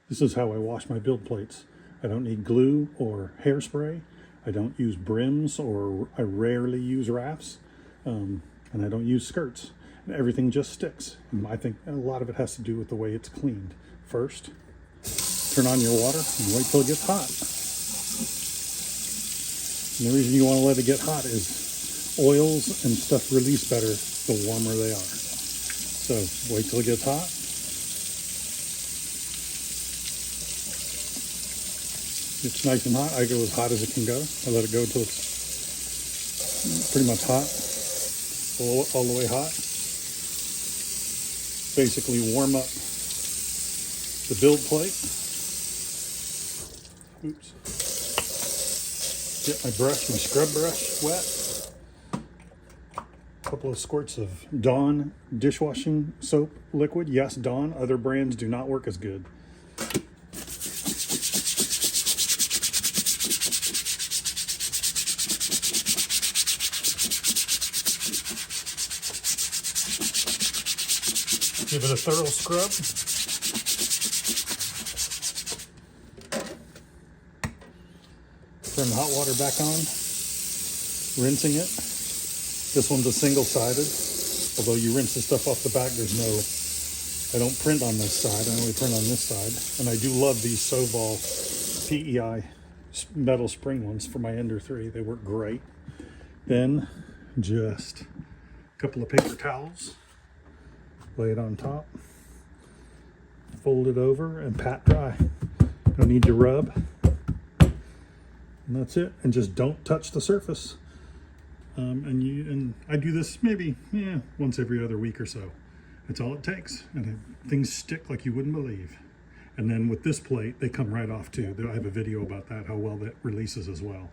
This is how I wash my build plates. I don't need glue or hairspray. I don't use brims, or I rarely use wraps, and I don't use skirts. And everything just sticks. And I think a lot of it has to do with the way it's cleaned. First, turn on your water and wait till it gets hot. And the reason you want to let it get hot is oils and stuff release better the warmer they are. So wait till it gets hot. It's nice and hot. I go as hot as it can go. I let it go until it's pretty much hot, all the way hot. Basically warm up the build plate. Oops. Get my brush, my scrub brush wet. A couple of squirts of Dawn dishwashing soap liquid. Yes, Dawn. Other brands do not work as good. Give it a thorough scrub. Turn the hot water back on, rinsing it. This one's a single-sided. Although you rinse the stuff off the back, I don't print on this side, I only print on this side. And I do love these Soval PEI metal spring ones for my Ender 3. They work great. Then just a couple of paper towels. Lay it on top, fold it over, and pat dry. No need to rub. And that's it. And just don't touch the surface. And I do this maybe once every other week or so. That's all it takes. And things stick like you wouldn't believe. And then with this plate, they come right off too. I have a video about that, how well that releases as well.